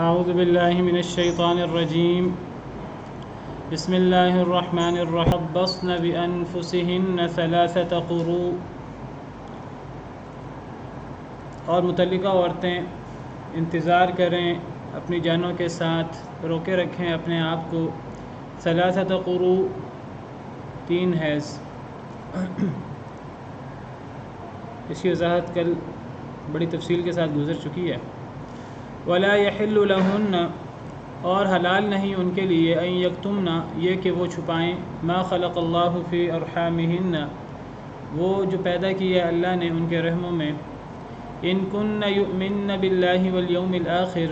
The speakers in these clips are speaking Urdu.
اعوذ باللہ من الشیطان الرجیم بسم اللہ الرحمن الرحیم ربصن بانفسہن ثلاثۃ قروء، اور متعلقہ عورتیں انتظار کریں اپنی جانوں کے ساتھ، روکے رکھیں اپنے آپ کو ثلاثۃ قروء 3 حیض۔ اس کی وضاحت کل بڑی تفصیل کے ساتھ گزر چکی ہے۔ ولا یحل لہن، اور حلال نہیں ان کے لیے، ان یکتمن، یہ کہ وہ چھپائیں، ما خلق اللہ فی ارحامہن، وہ جو پیدا کیا اللہ نے ان کے رحموں میں، ان کن یؤمن باللہ والیوم الآخر،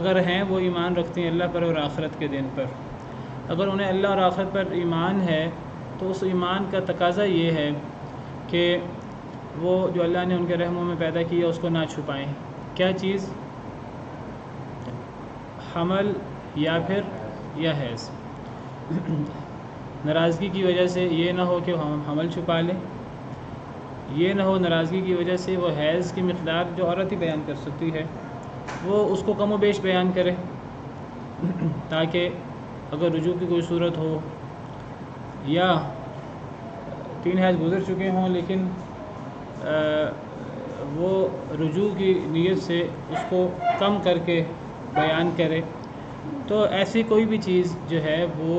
اگر ہیں وہ ایمان رکھتے ہیں اللہ پر اور آخرت کے دن پر۔ اگر انہیں اللہ اور آخرت پر ایمان ہے تو اس ایمان کا تقاضا یہ ہے کہ وہ جو اللہ نے ان کے رحموں میں پیدا کیا اس کو نہ چھپائیں۔ کیا چیز؟ حمل یا پھر حیض۔ ناراضگی کی وجہ سے یہ نہ ہو کہ ہم حمل چھپا لیں، یہ نہ ہو ناراضگی کی وجہ سے وہ حیض کی مقدار جو عورت ہی بیان کر سکتی ہے وہ اس کو کم و بیش بیان کرے، تاکہ اگر رجوع کی کوئی صورت ہو یا 3 حیض گزر چکے ہوں لیکن وہ رجوع کی نیت سے اس کو کم کر کے بیان کرے، تو ایسی کوئی بھی چیز جو ہے وہ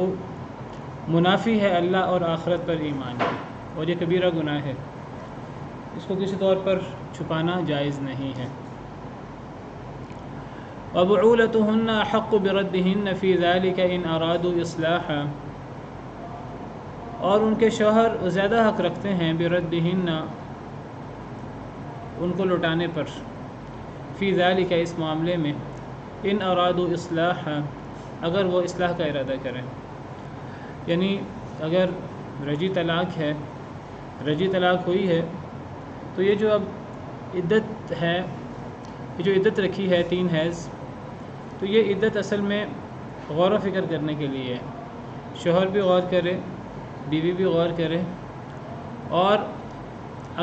منافی ہے اللہ اور آخرت پر ایمان کی، اور یہ کبیرہ گناہ ہے، اس کو کسی طور پر چھپانا جائز نہیں ہے۔ وَبُعُولَتُهُنَّ أَحَقُّ بِرَدِّهِنَّ فِي ذَلِكَ إِنْ أَرَادُوا إِصْلَاحًا، اور ان کے شوہر زیادہ حق رکھتے ہیں بِرَدِّهِنَّ، ان کو لوٹانے پر، فی ذالک، اس معاملے میں، ان ارادوا اصلاحا، اگر وہ اصلاح کا ارادہ کریں، یعنی اگر رجی طلاق ہے، رجی طلاق ہوئی ہے تو یہ جو اب عدت ہے، یہ جو عدت رکھی ہے 3 حیض، تو یہ عدت اصل میں غور و فکر کرنے کے لیے ہے، شوہر بھی غور کرے، بیوی بھی غور کرے، اور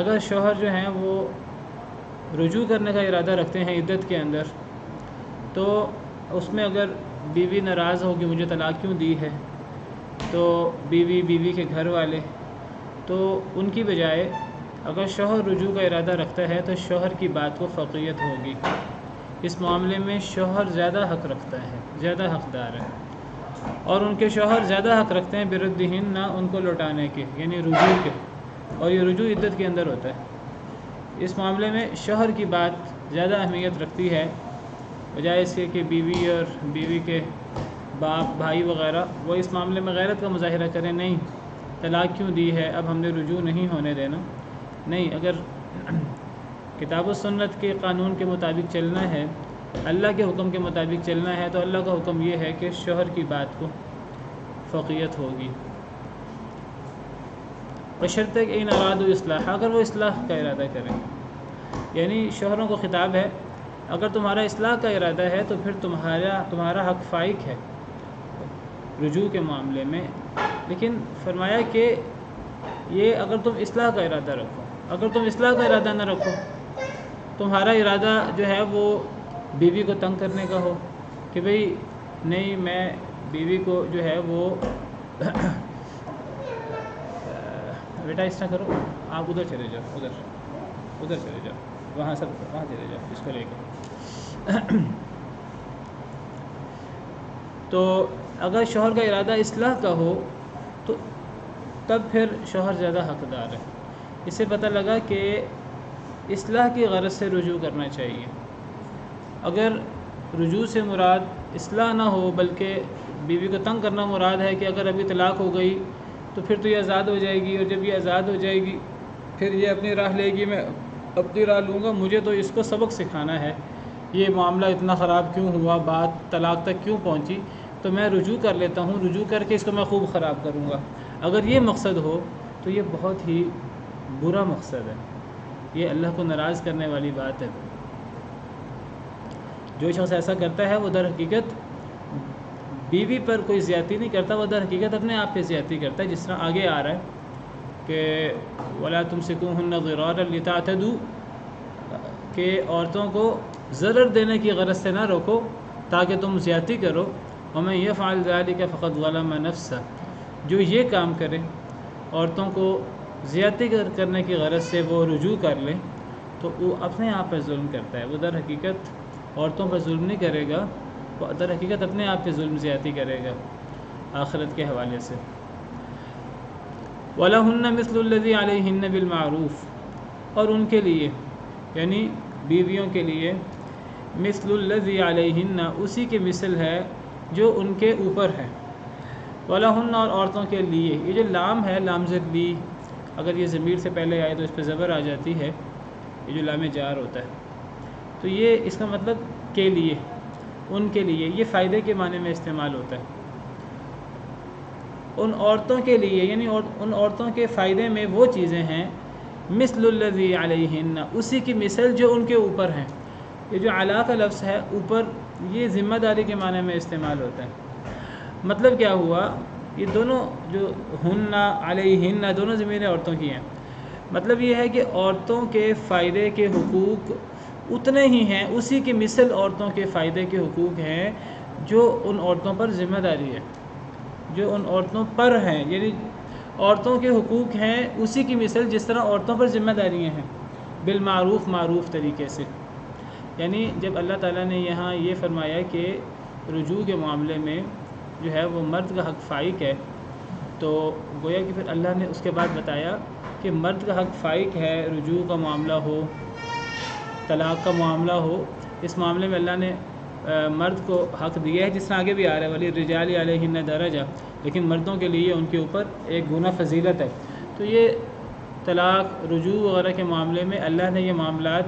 اگر شوہر جو ہیں وہ رجوع کرنے کا ارادہ رکھتے ہیں عدت کے اندر، تو اس میں اگر بیوی ناراض ہوگی مجھے طلاق کیوں دی ہے، تو بیوی کے گھر والے، تو ان کی بجائے اگر شوہر رجوع کا ارادہ رکھتا ہے تو شوہر کی بات کو فوقیت ہوگی، اس معاملے میں شوہر زیادہ حق رکھتا ہے، زیادہ حقدار ہے، اور ان کے شوہر زیادہ حق رکھتے ہیں بردہن، ان کو لوٹانے کے، یعنی رجوع کے، اور یہ رجوع عدت کے اندر ہوتا ہے۔ اس معاملے میں شوہر کی بات زیادہ اہمیت رکھتی ہے، بجائے اس کے کہ بیوی اور بیوی کے باپ بھائی وغیرہ وہ اس معاملے میں غیرت کا مظاہرہ کریں، نہیں طلاق کیوں دی ہے، اب ہم نے رجوع نہیں ہونے دینا، نہیں، اگر کتاب و سنت کے قانون کے مطابق چلنا ہے، اللہ کے حکم کے مطابق چلنا ہے، تو اللہ کا حکم یہ ہے کہ شوہر کی بات کو فوقیت ہوگی، بشرطے کہ ان ارادوا اصلاح، اگر وہ اصلاح کا ارادہ کریں، یعنی شوہروں کو خطاب ہے، اگر تمہارا اصلاح کا ارادہ ہے تو پھر تمہارا حق فائق ہے رجوع کے معاملے میں، لیکن فرمایا کہ یہ اگر تم اصلاح کا ارادہ رکھو، اگر تم اصلاح کا ارادہ نہ رکھو، تمہارا ارادہ جو ہے وہ بیوی کو تنگ کرنے کا ہو کہ بھئی نہیں، میں بیوی کو جو ہے وہ بیٹا اس طرح کرو، آپ ادھر چلے جاؤ، ادھر چلے جاؤ، وہاں چلے جاؤ، اس کو لے کے، تو اگر شوہر کا ارادہ اصلاح کا ہو تو تب پھر شوہر زیادہ حقدار ہے۔ اس سے پتہ لگا کہ اصلاح کی غرض سے رجوع کرنا چاہیے، اگر رجوع سے مراد اصلاح نہ ہو بلکہ بیوی کو تنگ کرنا مراد ہے کہ اگر ابھی طلاق ہو گئی تو پھر تو یہ آزاد ہو جائے گی، اور جب یہ آزاد ہو جائے گی پھر یہ اپنی راہ لے گی، میں اپنی راہ لوں گا، مجھے تو اس کو سبق سکھانا ہے، یہ معاملہ اتنا خراب کیوں ہوا، بات طلاق تک کیوں پہنچی، تو میں رجوع کر لیتا ہوں، رجوع کر کے اس کو میں خوب خراب کروں گا، اگر یہ مقصد ہو تو یہ بہت ہی برا مقصد ہے، یہ اللہ کو ناراض کرنے والی بات ہے۔ جو شخص ایسا کرتا ہے وہ در حقیقت بیوی پر کوئی زیادتی نہیں کرتا، وہ در حقیقت اپنے آپ پہ زیادتی کرتا ہے، جس طرح آگے آ رہا ہے کہ وَلَا تُمْسِكُوهُنَّ ضِرَارًا لِتَعْتَدُوا، کہ عورتوں کو ضرر دینے کی غرض سے نہ روکو تاکہ تم زیادتی کرو، ومن یفعل ذلک فقد ظلم نفسہ، جو یہ کام کرے عورتوں کو زیادتی کرنے کی غرض سے وہ رجوع کر لے تو وہ اپنے آپ پہ ظلم کرتا ہے۔ وہ در حقیقت عورتوں پر ظلم نہیں کرے گا، وہ در حقیقت اپنے آپ پہ ظلم زیادتی کرے گا آخرت کے حوالے سے۔ وَلَهُنَّ مِثْلُ الَّذِي عَلَيْهِنَّ بِالْمَعْرُوفِ، اور ان کے لیے یعنی بیویوں کے لیے مثل الذی علیہن، اسی کے مثل ہے جو ان کے اوپر ہے۔ وَلَهُنَّ، اور عورتوں کے لیے، یہ جو لام ہے لام ذلی، اگر یہ ضمیر سے پہلے آئے تو اس پہ زبر آ جاتی ہے، یہ جو لام جار ہوتا ہے، تو یہ اس کا مطلب کے لیے، ان کے لیے، یہ فائدے کے معنی میں استعمال ہوتا ہے۔ ان عورتوں کے لیے یعنی ان عورتوں کے فائدے میں وہ چیزیں ہیں مثل الذی علیہن، اسی کی مثل جو ان کے اوپر ہیں۔ یہ جو علی کا لفظ ہے اوپر، یہ ذمہ داری کے معنی میں استعمال ہوتا ہے۔ مطلب کیا ہوا، یہ دونوں جو ہن علیہن دونوں ضمیر عورتوں کی ہیں، مطلب یہ ہے کہ عورتوں کے فائدے کے حقوق اتنے ہی ہیں، اسی کی مثل عورتوں کے فائدے کے حقوق ہیں جو ان عورتوں پر ذمہ داری ہے، جو ان عورتوں پر ہیں، یعنی عورتوں کے حقوق ہیں اسی کی مثل جس طرح عورتوں پر ذمہ داریاں ہیں، بالمعروف، معروف طریقے سے۔ یعنی جب اللہ تعالیٰ نے یہاں یہ فرمایا کہ رجوع کے معاملے میں جو ہے وہ مرد کا حق فائق ہے، تو گویا کہ پھر اللہ نے اس کے بعد بتایا کہ مرد کا حق فائق ہے، رجوع کا معاملہ ہو، طلاق کا معاملہ ہو، اس معاملے میں اللہ نے مرد کو حق دیا ہے، جس طرح آگے بھی آ رہا ہے وَلِلرِّجَالِ عَلَيْهِنَّ دَرَجَةٌ، لیکن مردوں کے لیے ان کے اوپر ایک گنا فضیلت ہے۔ تو یہ طلاق، رجوع وغیرہ کے معاملے میں اللہ نے یہ معاملات،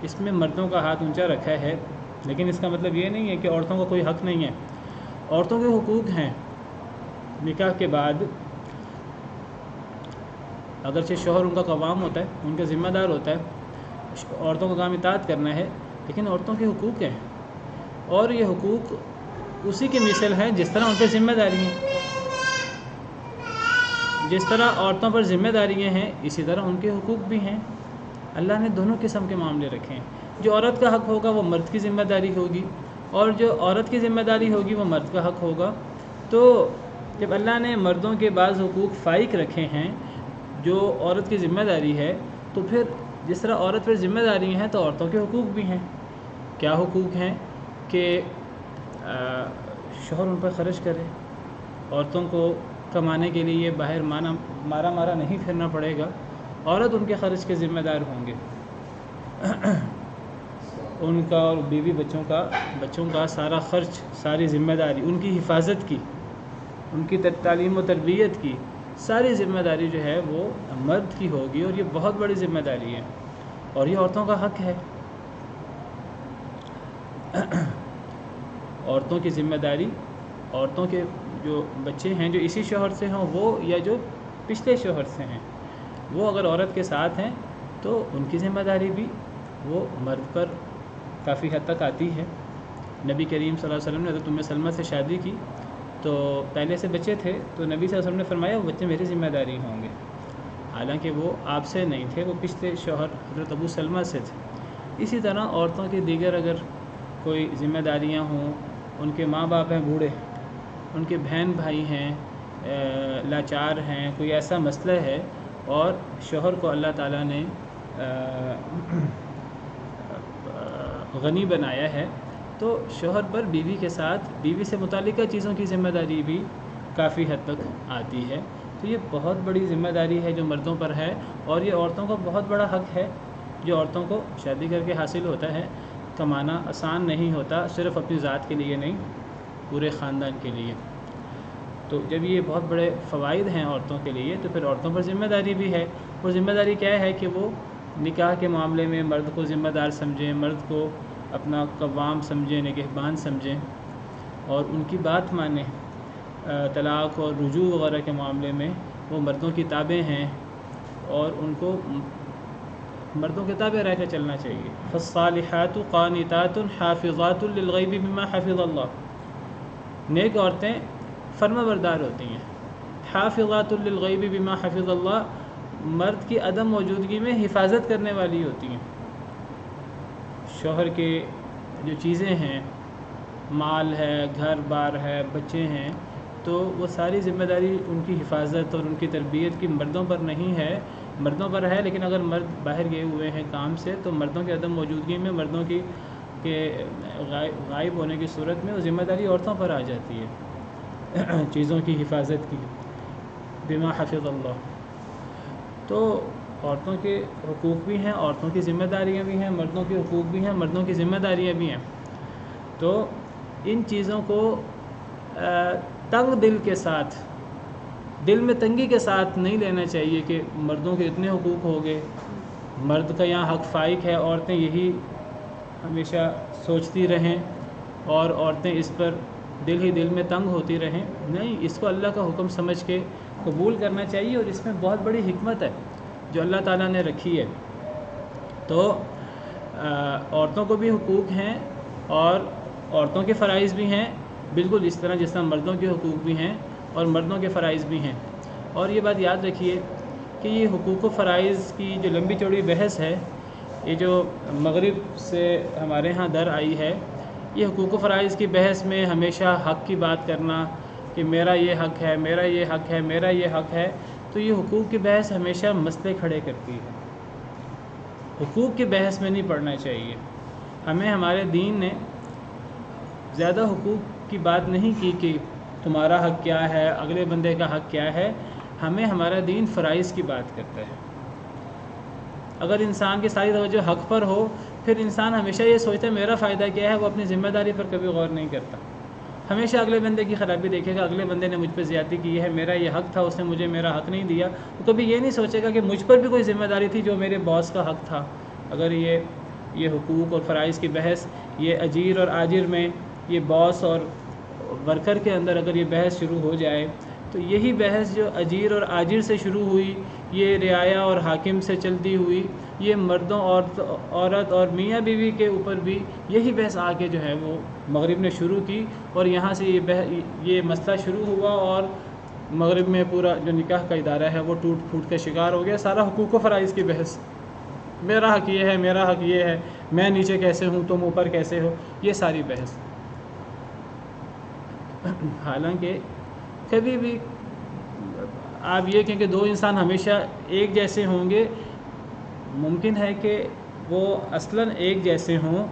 اس میں مردوں کا ہاتھ اونچا رکھا ہے، لیکن اس کا مطلب یہ نہیں ہے کہ عورتوں کا کوئی حق نہیں ہے۔ عورتوں کے حقوق ہیں نکاح کے بعد، اگرچہ شوہر ان کا قوام ہوتا ہے، ان کا ذمہ دار ہوتا ہے، عورتوں کا کام اطاعت کرنا ہے، لیکن عورتوں کے حقوق ہیں، اور یہ حقوق اسی کی مثل ہیں جس طرح ان پہ ذمہ داری ہیں۔ جس طرح عورتوں پر ذمہ داریاں ہیں اسی طرح ان کے حقوق بھی ہیں۔ اللہ نے دونوں قسم کے معاملے رکھے ہیں، جو عورت کا حق ہوگا وہ مرد کی ذمہ داری ہوگی، اور جو عورت کی ذمہ داری ہوگی وہ مرد کا حق ہوگا۔ تو جب اللہ نے مردوں کے بعض حقوق فائق رکھے ہیں جو عورت کی ذمہ داری ہے، تو پھر جس طرح عورت پر ذمہ داری ہیں تو عورتوں کے حقوق بھی ہیں۔ کیا حقوق ہیں؟ کہ شوہر ان پر خرچ کرے، عورتوں کو کمانے کے لیے باہر مارا نہیں پھرنا پڑے گا، عورت ان کے خرچ کے ذمہ دار ہوں گے، ان کا اور بیوی بچوں کا سارا خرچ، ساری ذمہ داری، ان کی حفاظت کی، ان کی تعلیم و تربیت کی ساری ذمہ داری جو ہے وہ مرد کی ہوگی، اور یہ بہت بڑی ذمہ داری ہے، اور یہ عورتوں کا حق ہے۔ عورتوں کی ذمہ داری، عورتوں کے جو بچے ہیں جو اسی شوہر سے ہوں وہ، یا جو پچھلے شوہر سے ہیں وہ، اگر عورت کے ساتھ ہیں تو ان کی ذمہ داری بھی وہ مرد پر کافی حد تک آتی ہے۔ نبی کریم صلی اللہ علیہ وسلم نے حضرت ام سلمہ سے شادی کی تو پہلے سے بچے تھے، تو نبی صلی اللہ علیہ وسلم نے فرمایا وہ بچے میری ذمہ داری ہوں گے، حالانکہ وہ آپ سے نہیں تھے، وہ پچھلے شوہر حضرت ابو سلمہ سے تھے۔ اسی طرح عورتوں کی دیگر اگر کوئی ذمہ داریاں ہوں، ان کے ماں باپ ہیں بوڑھے، ان کے بہن بھائی ہیں لاچار ہیں، کوئی ایسا مسئلہ ہے اور شوہر کو اللہ تعالیٰ نے غنی بنایا ہے، تو شوہر پر بیوی کے ساتھ بیوی سے متعلقہ چیزوں کی ذمہ داری بھی کافی حد تک آتی ہے۔ تو یہ بہت بڑی ذمہ داری ہے جو مردوں پر ہے، اور یہ عورتوں کا بہت بڑا حق ہے جو عورتوں کو شادی کر کے حاصل ہوتا ہے۔ کمانا آسان نہیں ہوتا، صرف اپنی ذات کے لیے نہیں، پورے خاندان کے لیے۔ تو جب یہ بہت بڑے فوائد ہیں عورتوں کے لیے، تو پھر عورتوں پر ذمہ داری بھی ہے۔ وہ ذمہ داری کیا ہے کہ وہ نکاح کے معاملے میں مرد کو ذمہ دار سمجھیں، مرد کو اپنا قوام سمجھیں، نگہبان سمجھیں، اور ان کی بات مانیں۔ طلاق اور رجوع وغیرہ کے معاملے میں وہ مردوں کی تابع ہیں، اور ان کو مردوں کے تابع رہ کے چلنا چاہیے۔ فالصالحات قانتات حافظات للغیب بما حفظ اللہ، نیک عورتیں فرما بردار ہوتی ہیں، حافظات للغیب بما حفظ اللہ، مرد کی عدم موجودگی میں حفاظت کرنے والی ہوتی ہیں۔ شوہر کے جو چیزیں ہیں مال ہے، گھر بار ہے، بچے ہیں، تو وہ ساری ذمہ داری ان کی حفاظت اور ان کی تربیت کی مردوں پر نہیں ہے، مردوں پر ہے، لیکن اگر مرد باہر گئے ہوئے ہیں کام سے تو مردوں کی عدم موجودگی میں مردوں کی کے غائب ہونے کی صورت میں وہ ذمہ داری عورتوں پر آ جاتی ہے چیزوں کی حفاظت کی، بما حفظ اللہ۔ تو عورتوں کے حقوق بھی ہیں، عورتوں کی ذمہ داریاں بھی ہیں، مردوں کے حقوق بھی ہیں، مردوں کی ذمہ داریاں بھی ہیں۔ تو ان چیزوں کو تنگ دل کے ساتھ، دل میں تنگی کے ساتھ نہیں لینا چاہیے کہ مردوں کے اتنے حقوق ہو گئے، مرد کا یہاں حق فائق ہے، عورتیں یہی ہمیشہ سوچتی رہیں اور عورتیں اس پر دل ہی دل میں تنگ ہوتی رہیں۔ نہیں، اس کو اللہ کا حکم سمجھ کے قبول کرنا چاہیے، اور اس میں بہت بڑی حکمت ہے جو اللہ تعالیٰ نے رکھی ہے۔ تو عورتوں کو بھی حقوق ہیں اور عورتوں کے فرائض بھی ہیں، بالکل اس طرح جس طرح مردوں کے حقوق بھی ہیں اور مردوں کے فرائض بھی ہیں۔ اور یہ بات یاد رکھیے کہ یہ حقوق و فرائض کی جو لمبی چوڑی بحث ہے، یہ جو مغرب سے ہمارے ہاں در آئی ہے، یہ حقوق و فرائض کی بحث میں ہمیشہ حق کی بات کرنا کہ میرا یہ حق ہے، میرا یہ حق ہے، میرا یہ حق ہے، تو یہ حقوق کی بحث ہمیشہ مسئلے کھڑے کرتی ہے۔ حقوق کی بحث میں نہیں پڑھنا چاہیے۔ ہمیں ہمارے دین نے زیادہ حقوق کی بات نہیں کی کہ تمہارا حق کیا ہے، اگلے بندے کا حق کیا ہے، ہمیں ہمارا دین فرائض کی بات کرتا ہے۔ اگر انسان کی ساری توجہ حق پر ہو، پھر انسان ہمیشہ یہ سوچتا ہے میرا فائدہ کیا ہے، وہ اپنی ذمہ داری پر کبھی غور نہیں کرتا، ہمیشہ اگلے بندے کی خرابی دیکھے گا، اگلے بندے نے مجھ پہ زیادتی کی ہے، میرا یہ حق تھا، اس نے مجھے میرا حق نہیں دیا، تو کبھی یہ نہیں سوچے گا کہ مجھ پر بھی کوئی ذمہ داری تھی جو میرے باس کا حق تھا۔ اگر یہ حقوق اور فرائض کی بحث یہ اجیر اور آجر میں، یہ باس اور ورکر کے اندر اگر یہ بحث شروع ہو جائے، تو یہی بحث جو اجیر اور آجر سے شروع ہوئی، یہ رعایا اور حاکم سے چلتی ہوئی، یہ مردوں عورت اور میاں بیوی کے اوپر بھی یہی بحث آ کے جو ہے وہ مغرب نے شروع کی، اور یہاں سے یہ مسئلہ شروع ہوا، اور مغرب میں پورا جو نکاح کا ادارہ ہے وہ ٹوٹ پھوٹ کا شکار ہو گیا۔ سارا حقوق و فرائض کی بحث، میرا حق یہ ہے، میرا حق یہ ہے، میں نیچے کیسے ہوں، تم اوپر کیسے ہو، یہ ساری بحث۔ حالانکہ کبھی بھی آپ یہ کہیں کہ دو انسان ہمیشہ ایک جیسے ہوں گے، ممکن ہے کہ وہ اصلاً ایک جیسے ہوں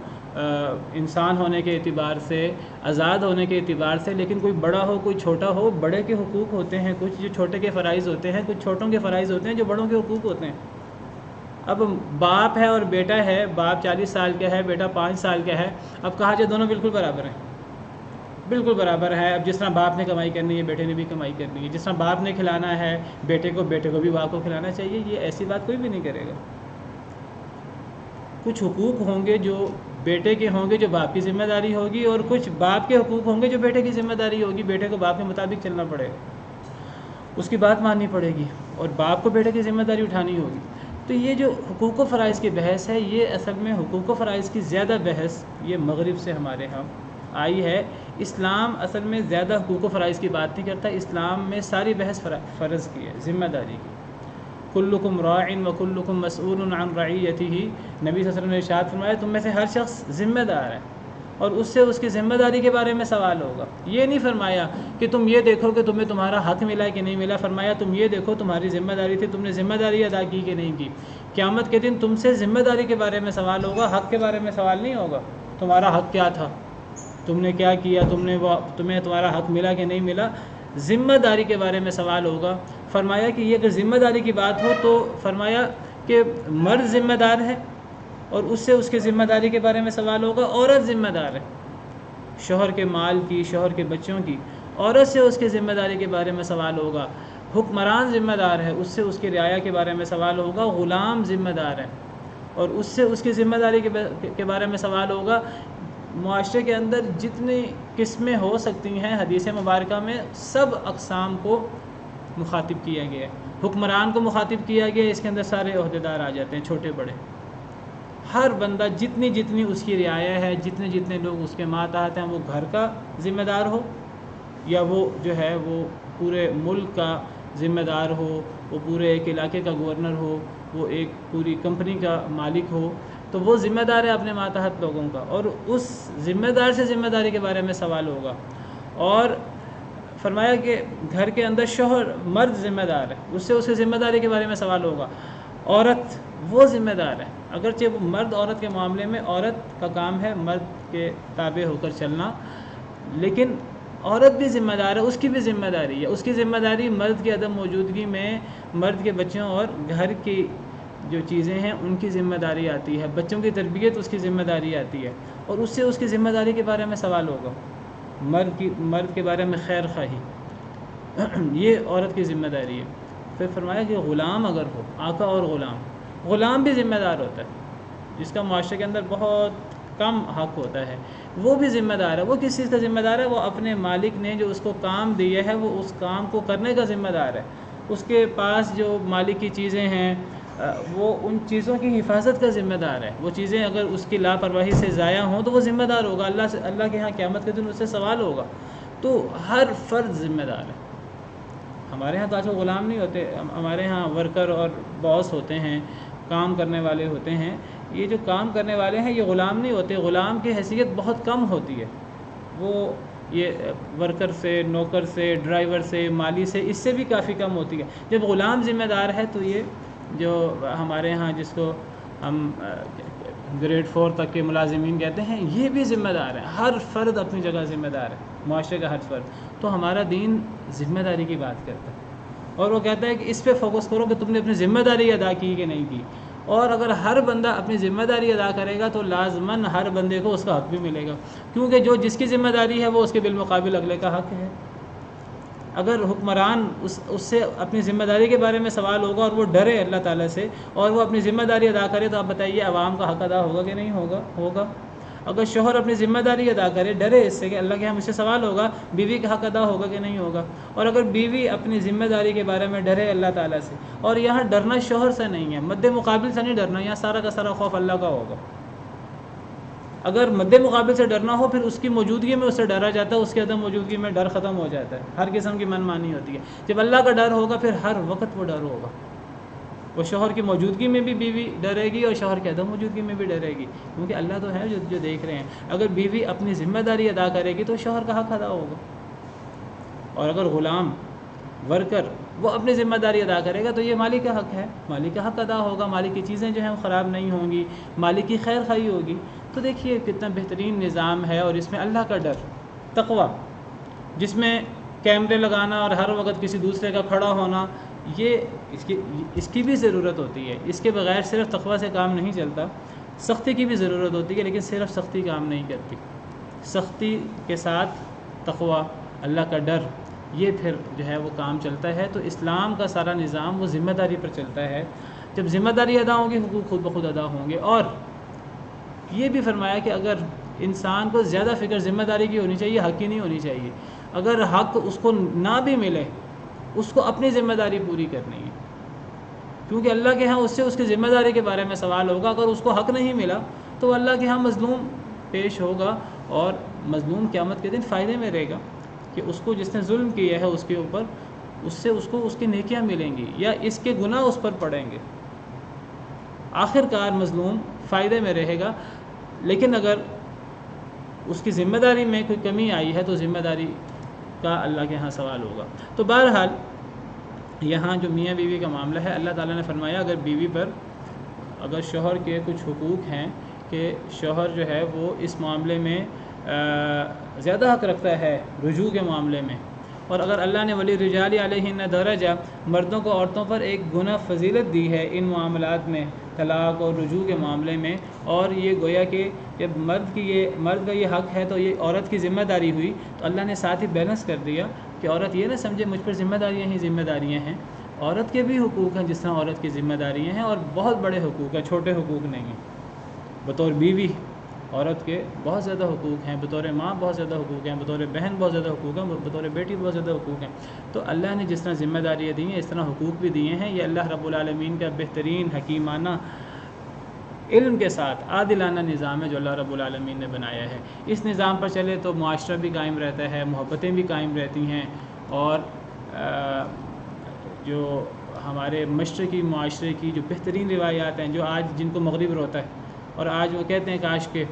انسان ہونے کے اعتبار سے، آزاد ہونے کے اعتبار سے، لیکن کوئی بڑا ہو کوئی چھوٹا ہو، بڑے کے حقوق ہوتے ہیں کچھ جو چھوٹے کے فرائض ہوتے ہیں، کچھ چھوٹوں کے فرائض ہوتے ہیں جو بڑوں کے حقوق ہوتے ہیں۔ اب باپ ہے اور بیٹا ہے، باپ 40 سال کا ہے، بیٹا 5 سال کا ہے، اب کہا جائے دونوں بالکل برابر ہیں، بالکل برابر ہے۔ اب جس طرح باپ نے کمائی کرنی ہے بیٹے نے بھی کمائی کرنی ہے، جس طرح باپ نے کھلانا ہے بیٹے کو بھی باپ کو کھلانا چاہیے، یہ ایسی بات کوئی بھی نہیں کرے گا۔ کچھ حقوق ہوں گے جو بیٹے کے ہوں گے جو باپ کی ذمہ داری ہوگی، اور کچھ باپ کے حقوق ہوں گے جو بیٹے کی ذمہ داری ہوگی، بیٹے کو باپ کے مطابق چلنا پڑے گا، اس کی بات ماننی پڑے گی، اور باپ کو بیٹے کی ذمہ داری اٹھانی ہوگی۔ تو یہ جو حقوق و فرائض کی بحث ہے، یہ اصل میں حقوق و فرائض کی زیادہ بحث یہ مغرب سے ہمارے ہاں آئی ہے۔ اسلام اصل میں زیادہ حقوق و فرائض کی بات نہیں کرتا، اسلام میں ساری بحث فرض کی ہے، ذمہ داری کی۔ کلکم راع وکلکم مسئول عن رعیتہ، نبی صلی اللہ علیہ وسلم نے ارشاد فرمایا تم میں سے ہر شخص ذمہ دار ہے اور اس سے اس کی ذمہ داری کے بارے میں سوال ہوگا۔ یہ نہیں فرمایا کہ تم یہ دیکھو کہ تمہیں تمہارا حق ملا کہ نہیں ملا، فرمایا تم یہ دیکھو تمہاری ذمہ داری تھی، تم نے ذمہ داری ادا کی کہ نہیں کی۔ قیامت کے دن تم سے ذمہ داری کے بارے میں سوال ہوگا، حق کے بارے میں سوال نہیں ہوگا۔ تمہارا حق کیا تھا، تم نے کیا کیا، تمہیں تمہارا حق ملا کہ نہیں ملا، ذمہ داری کے بارے میں سوال ہوگا۔ فرمایا کہ یہ اگر ذمہ داری کی بات ہو تو فرمایا کہ مرد ذمہ دار ہے اور اس سے اس کی ذمہ داری کے بارے میں سوال ہوگا، عورت ذمہ دار ہے شوہر کے مال کی، شوہر کے بچوں کی، عورت سے اس کی ذمہ داری کے بارے میں سوال ہوگا۔ حکمران ذمہ دار ہے، اس سے اس کی رعایا کے بارے میں سوال ہوگا۔ غلام ذمہ دار ہے اور اس سے اس کی ذمہ داری کے بارے میں سوال ہوگا۔ معاشرے کے اندر جتنی قسمیں ہو سکتی ہیں حدیث مبارکہ میں سب اقسام کو مخاطب کیا گیا ہے۔ حکمران کو مخاطب کیا گیا، اس کے اندر سارے عہدیدار آ جاتے ہیں، چھوٹے بڑے، ہر بندہ جتنی اس کی رعایا ہے، جتنے لوگ اس کے ماتحت ہیں، وہ گھر کا ذمہ دار ہو یا وہ جو ہے وہ پورے ملک کا ذمہ دار ہو، وہ پورے ایک علاقے کا گورنر ہو، وہ ایک پوری کمپنی کا مالک ہو، تو وہ ذمہ دار ہے اپنے ماتحت لوگوں کا، اور اس ذمہ دار سے ذمہ داری کے بارے میں سوال ہوگا۔ اور فرمایا کہ گھر کے اندر شوہر مرد ذمہ دار ہے، اس سے ذمہ داری کے بارے میں سوال ہوگا۔ عورت وہ ذمہ دار ہے، اگرچہ وہ مرد عورت کے معاملے میں عورت کا کام ہے مرد کے تابع ہو کر چلنا، لیکن عورت بھی ذمہ دار ہے، اس کی بھی ذمہ داری ہے۔ اس کی ذمہ داری مرد کی عدم موجودگی میں مرد کے بچوں اور گھر کی جو چیزیں ہیں ان کی ذمہ داری آتی ہے، بچوں کی تربیت اس کی ذمہ داری آتی ہے، اور اس سے اس کی ذمہ داری کے بارے میں سوال ہوگا۔ مرد کے بارے میں خیر خواہی یہ عورت کی ذمہ داری ہے۔ پھر فرمایا کہ غلام اگر ہو، آقا اور غلام بھی ذمہ دار ہوتا ہے، جس کا معاشرے کے اندر بہت کم حق ہوتا ہے، وہ بھی ذمہ دار ہے۔ وہ کس چیز کا ذمہ دار ہے؟ وہ اپنے مالک نے جو اس کو کام دیا ہے وہ اس کام کو کرنے کا ذمہ دار ہے۔ اس کے پاس جو مالک کی چیزیں ہیں وہ ان چیزوں کی حفاظت کا ذمہ دار ہے۔ وہ چیزیں اگر اس کی لاپرواہی سے ضائع ہوں تو وہ ذمہ دار ہوگا، اللہ کے ہاں قیامت کے دن اس سے سوال ہوگا۔ تو ہر فرد ذمہ دار ہے۔ ہمارے ہاں تو آج غلام نہیں ہوتے، ہمارے ہاں ورکر اور باس ہوتے ہیں، کام کرنے والے ہوتے ہیں۔ یہ جو کام کرنے والے ہیں یہ غلام نہیں ہوتے، غلام کی حیثیت بہت کم ہوتی ہے۔ وہ یہ ورکر سے، نوکر سے، ڈرائیور سے، مالی سے، اس سے بھی کافی کم ہوتی ہے۔ جب غلام ذمہ دار ہے تو یہ جو ہمارے ہاں جس کو ہم گریڈ 4 تک کے ملازمین کہتے ہیں یہ بھی ذمہ دار ہے۔ ہر فرد اپنی جگہ ذمہ دار ہے، معاشرے کا ہر فرد۔ تو ہمارا دین ذمہ داری کی بات کرتا ہے، اور وہ کہتا ہے کہ اس پہ فوکس کرو کہ تم نے اپنی ذمہ داری ادا کی کہ نہیں کی۔ اور اگر ہر بندہ اپنی ذمہ داری ادا کرے گا تو لازماً ہر بندے کو اس کا حق بھی ملے گا، کیونکہ جس کی ذمہ داری ہے وہ اس کے بالمقابل اگلے کا حق ہے۔ اگر حکمران اس سے اپنی ذمہ داری کے بارے میں سوال ہوگا اور وہ ڈرے اللہ تعالیٰ سے اور وہ اپنی ذمہ داری ادا کرے تو آپ بتائیے عوام کا حق ادا ہوگا کہ نہیں ہوگا۔ اگر شوہر اپنی ذمہ داری ادا کرے، ڈرے اس سے کہ اللہ کے ہاں مجھ سے سوال ہوگا، بیوی کا حق ادا ہوگا کہ نہیں ہوگا۔ اور اگر بیوی اپنی ذمہ داری کے بارے میں ڈرے اللہ تعالیٰ سے، اور یہاں ڈرنا شوہر سے نہیں ہے، مد مقابل سے نہیں ڈرنا، یہاں سارا کا سارا خوف اللہ کا ہوگا۔ اگر مد مقابل سے ڈرنا ہو پھر اس کی موجودگی میں اس سے ڈرا جاتا ہے، اس کی عدم موجودگی میں ڈر ختم ہو جاتا ہے، ہر قسم کی من مانی ہوتی ہے۔ جب اللہ کا ڈر ہوگا پھر ہر وقت وہ ڈر ہوگا، وہ شوہر کی موجودگی میں بھی بیوی ڈرے گی اور شوہر کی عدم موجودگی میں بھی ڈرے گی، کیونکہ اللہ تو ہے جو دیکھ رہے ہیں۔ اگر بیوی اپنی ذمہ داری ادا کرے گی تو شوہر کا حق ادا ہوگا، اور اگر غلام ورکر وہ اپنی ذمہ داری ادا کرے گا تو یہ مالک کا حق ہے، مالک کا حق ادا ہوگا، مالک کی چیزیں جو ہیں وہ خراب نہیں ہوں گی، مالک کی خیر خواہی ہوگی۔ تو دیکھیے کتنا بہترین نظام ہے، اور اس میں اللہ کا ڈر، تقوی، جس میں کیمرے لگانا اور ہر وقت کسی دوسرے کا کھڑا ہونا، یہ اس کی بھی ضرورت ہوتی ہے۔ اس کے بغیر صرف تقوی سے کام نہیں چلتا، سختی کی بھی ضرورت ہوتی ہے، لیکن صرف سختی کام نہیں کرتی۔ سختی کے ساتھ تقوی، اللہ کا ڈر، یہ پھر جو ہے وہ کام چلتا ہے۔ تو اسلام کا سارا نظام وہ ذمہ داری پر چلتا ہے۔ جب ذمہ داری ادا ہوگی حقوق خود بخود ادا ہوں گے۔ اور یہ بھی فرمایا کہ اگر انسان کو زیادہ فکر ذمہ داری کی ہونی چاہیے، حق کی نہیں ہونی چاہیے۔ اگر حق اس کو نہ بھی ملے اس کو اپنی ذمہ داری پوری کرنی ہے، کیونکہ اللہ کے ہاں اس سے اس کی ذمہ داری کے بارے میں سوال ہوگا۔ اگر اس کو حق نہیں ملا تو اللہ کے ہاں مظلوم پیش ہوگا، اور مظلوم قیامت کے دن فائدے میں رہے گا کہ اس کو جس نے ظلم کیا ہے اس کے اوپر، اس سے اس کو اس کی نیکیاں ملیں گی یا اس کے گناہ اس پر پڑیں گے۔ آخر کار مظلوم فائدے میں رہے گا، لیکن اگر اس کی ذمہ داری میں کوئی کمی آئی ہے تو ذمہ داری کا اللہ کے ہاں سوال ہوگا۔ تو بہرحال یہاں جو میاں بیوی کا معاملہ ہے، اللہ تعالیٰ نے فرمایا اگر بیوی پر اگر شوہر کے کچھ حقوق ہیں کہ شوہر جو ہے وہ اس معاملے میں زیادہ حق رکھتا ہے رجوع کے معاملے میں، اور اگر اللہ نے ولی رجال علیہن درجہ مردوں کو عورتوں پر ایک گنا فضیلت دی ہے ان معاملات میں، طلاق اور رجوع کے معاملے میں، اور یہ گویا کہ جب مرد کا یہ حق ہے تو یہ عورت کی ذمہ داری ہوئی، تو اللہ نے ساتھ ہی بیلنس کر دیا کہ عورت یہ نہ سمجھے مجھ پر ذمہ داریاں ہی ذمہ داریاں ہیں، عورت کے بھی حقوق ہیں جس طرح عورت کی ذمہ داریاں ہیں، اور بہت بڑے حقوق ہیں، چھوٹے حقوق نہیں ہیں۔ بطور بیوی عورت کے بہت زیادہ حقوق ہیں، بطور ماں بہت زیادہ حقوق ہیں، بطور بہن بہت زیادہ حقوق ہیں، بطور بیٹی بہت زیادہ حقوق ہیں۔ تو اللہ نے جس طرح ذمہ داریاں دی ہیں اس طرح حقوق بھی دیے ہیں۔ یہ اللہ رب العالمین کا بہترین حکیمانہ علم کے ساتھ عادلانہ نظام ہے جو اللہ رب العالمین نے بنایا ہے۔ اس نظام پر چلے تو معاشرہ بھی قائم رہتا ہے، محبتیں بھی قائم رہتی ہیں، اور جو ہمارے مشرقی معاشرے کی جو بہترین روایات ہیں جو آج جن کو مغرب روتا ہے، اور آج وہ کہتے ہیں کاش کہ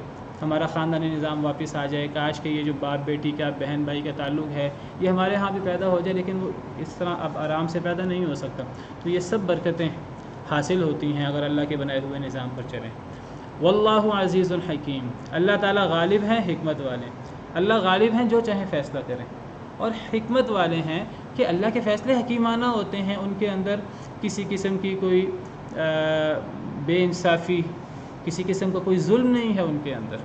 ہمارا خاندانی نظام واپس آ جائے، کاش کہ یہ جو باپ بیٹی کا بہن بھائی کا تعلق ہے یہ ہمارے ہاں بھی پیدا ہو جائے، لیکن وہ اس طرح اب آرام سے پیدا نہیں ہو سکتا۔ تو یہ سب برکتیں حاصل ہوتی ہیں اگر اللہ کے بنائے ہوئے نظام پر چلیں۔ واللہ عزیز الحکیم، اللہ تعالیٰ غالب ہیں، حکمت والے۔ اللہ غالب ہیں، جو چاہیں فیصلہ کریں، اور حکمت والے ہیں کہ اللہ کے فیصلے حکیمانہ ہوتے ہیں، ان کے اندر کسی قسم کی کوئی بے انصافی، کسی قسم کا کوئی ظلم نہیں ہے ان کے اندر،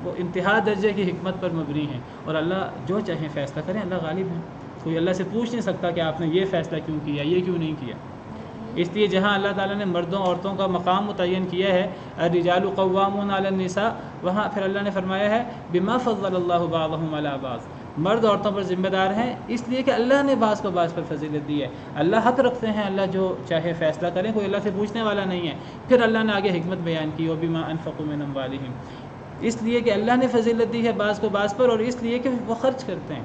وہ انتہا درجے کی حکمت پر مبنی ہیں، اور اللہ جو چاہیں فیصلہ کریں، اللہ غالب ہیں۔ کوئی اللہ سے پوچھ نہیں سکتا کہ آپ نے یہ فیصلہ کیوں کیا، یہ کیوں نہیں کیا۔ اس لیے جہاں اللہ تعالیٰ نے مردوں عورتوں کا مقام متعین کیا ہے، الرجال قوامون علی النساء، وہاں پھر اللہ نے فرمایا ہے بما فضل اللہ بعضهم علی بعض، مرد عورتوں پر ذمہ دار ہیں اس لیے کہ اللہ نے بعض کو بعض پر فضیلت دی ہے۔ اللہ حق رکھتے ہیں، اللہ جو چاہے فیصلہ کریں، کوئی اللہ سے پوچھنے والا نہیں ہے۔ پھر اللہ نے آگے حکمت بیان کی، وبما انفقوا من اموالہم، اس لیے کہ اللہ نے فضیلت دی ہے بعض کو بعض پر، اور اس لیے کہ وہ خرچ کرتے ہیں۔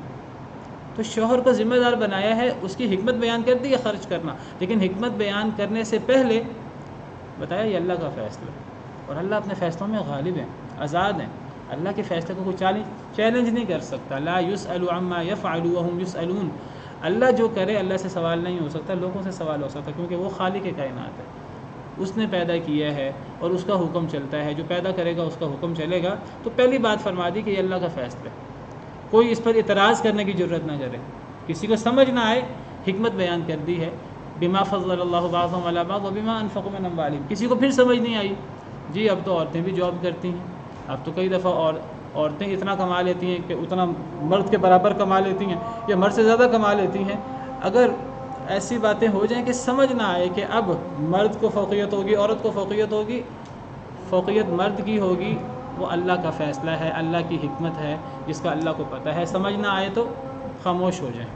تو شوہر کو ذمہ دار بنایا ہے، اس کی حکمت بیان کر دی ہے خرچ کرنا، لیکن حکمت بیان کرنے سے پہلے بتایا یہ اللہ کا فیصلہ، اور اللہ اپنے فیصلوں میں غالب ہیں، آزاد ہیں۔ اللہ کے فیصلے کو کوئی چیلنج نہیں کر سکتا۔ لا یسأل عما یفعل وهم یسألون، اللہ جو کرے اللہ سے سوال نہیں ہو سکتا، لوگوں سے سوال ہو سکتا، کیونکہ وہ خالق کائنات ہے، اس نے پیدا کیا ہے اور اس کا حکم چلتا ہے، جو پیدا کرے گا اس کا حکم چلے گا۔ تو پہلی بات فرما دی کہ یہ اللہ کا فیصلہ ہے، کوئی اس پر اعتراض کرنے کی ضرورت نہ کرے، کسی کو سمجھ نہ آئے، حکمت بیان کر دی ہے بما فضل اللہ بعضهم علی بعض وبما انفقوا من اموالہم۔ کسی کو پھر سمجھ نہیں آئی، جی اب تو عورتیں بھی جاب کرتی ہیں، اب تو کئی دفعہ عورتیں اتنا کما لیتی ہیں کہ اتنا مرد کے برابر کما لیتی ہیں یا مرد سے زیادہ کما لیتی ہیں۔ اگر ایسی باتیں ہو جائیں کہ سمجھ نہ آئے کہ اب مرد کو فوقیت ہوگی، عورت کو فوقیت ہوگی، فوقیت مرد کی ہوگی، وہ اللہ کا فیصلہ ہے، اللہ کی حکمت ہے جس کا اللہ کو پتہ ہے، سمجھ نہ آئے تو خاموش ہو جائیں۔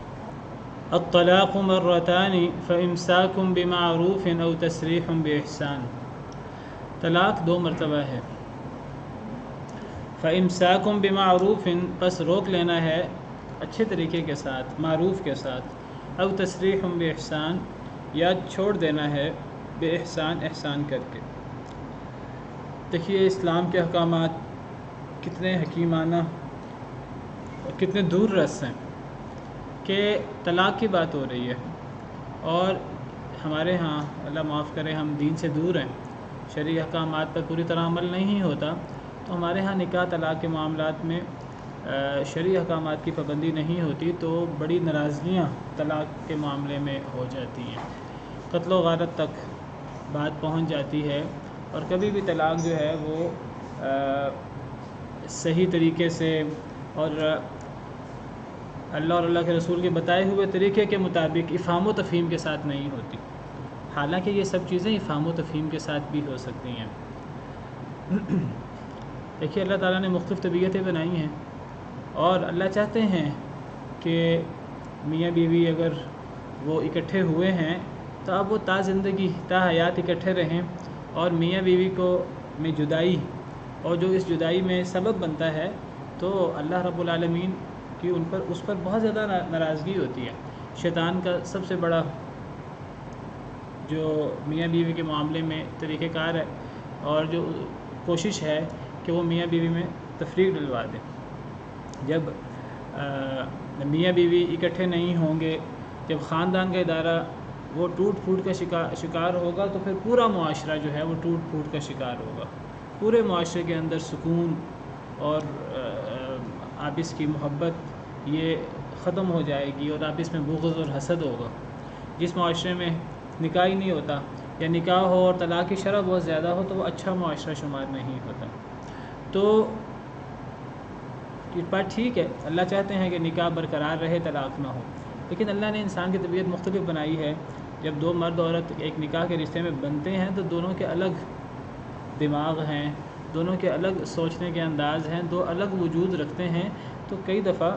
الطلاق مرتان فامساک بمعروف او تسریح باحسان، طلاق 2 مرتبہ ہے۔ فامساک بمعروف، پس روک لینا ہے اچھے طریقے کے ساتھ، معروف کے ساتھ، او تسریح باحسان، یا چھوڑ دینا ہے بے احسان، احسان کر کے۔ دیکھیے اسلام کے احکامات کتنے حکیمانہ اور کتنے دور رس ہیں کہ طلاق کی بات ہو رہی ہے، اور ہمارے ہاں اللہ معاف کرے ہم دین سے دور ہیں، شرعی احکامات پر پوری طرح عمل نہیں ہوتا، تو ہمارے ہاں نکاح طلاق کے معاملات میں شرعی احکامات کی پابندی نہیں ہوتی، تو بڑی ناراضگیاں طلاق کے معاملے میں ہو جاتی ہیں، قتل و غارت تک بات پہنچ جاتی ہے، اور کبھی بھی طلاق جو ہے وہ صحیح طریقے سے اور اللہ اور اللہ کے رسول کے بتائے ہوئے طریقے کے مطابق افہام و تفہیم کے ساتھ نہیں ہوتی، حالانکہ یہ سب چیزیں افہام و تفہیم کے ساتھ بھی ہو سکتی ہیں۔ دیکھیے اللہ تعالیٰ نے مختلف طبیعتیں بنائی ہیں، اور اللہ چاہتے ہیں کہ میاں بیوی اگر وہ اکٹھے ہوئے ہیں تو اب وہ تا زندگی تا حیات اکٹھے رہیں، اور میاں بیوی کو میں جدائی اور جو اس جدائی میں سبب بنتا ہے تو اللہ رب العالمین کی اس پر بہت زیادہ ناراضگی ہوتی ہے۔ شیطان کا سب سے بڑا جو میاں بیوی کے معاملے میں طریقہ کار ہے اور جو کوشش ہے کہ وہ میاں بیوی میں تفریق ڈلوا دیں۔ جب میاں بیوی اکٹھے نہیں ہوں گے، جب خاندان کا ادارہ وہ ٹوٹ پھوٹ کا شکار ہوگا، تو پھر پورا معاشرہ جو ہے وہ ٹوٹ پھوٹ کا شکار ہوگا، پورے معاشرے کے اندر سکون اور آپس کی محبت یہ ختم ہو جائے گی، اور آپس میں بغض اور حسد ہوگا۔ جس معاشرے میں نکاح ہی نہیں ہوتا، یا نکاح ہو اور طلاق کی شرح بہت زیادہ ہو، تو وہ اچھا معاشرہ شمار نہیں ہوتا۔ تو یہ بات ٹھیک ہے، اللہ چاہتے ہیں کہ نکاح برقرار رہے، طلاق نہ ہو، لیکن اللہ نے انسان کی طبیعت مختلف بنائی ہے۔ جب 2 مرد عورت ایک نکاح کے رشتے میں بنتے ہیں تو دونوں کے الگ دماغ ہیں، دونوں کے الگ سوچنے کے انداز ہیں، 2 الگ وجود رکھتے ہیں، تو کئی دفعہ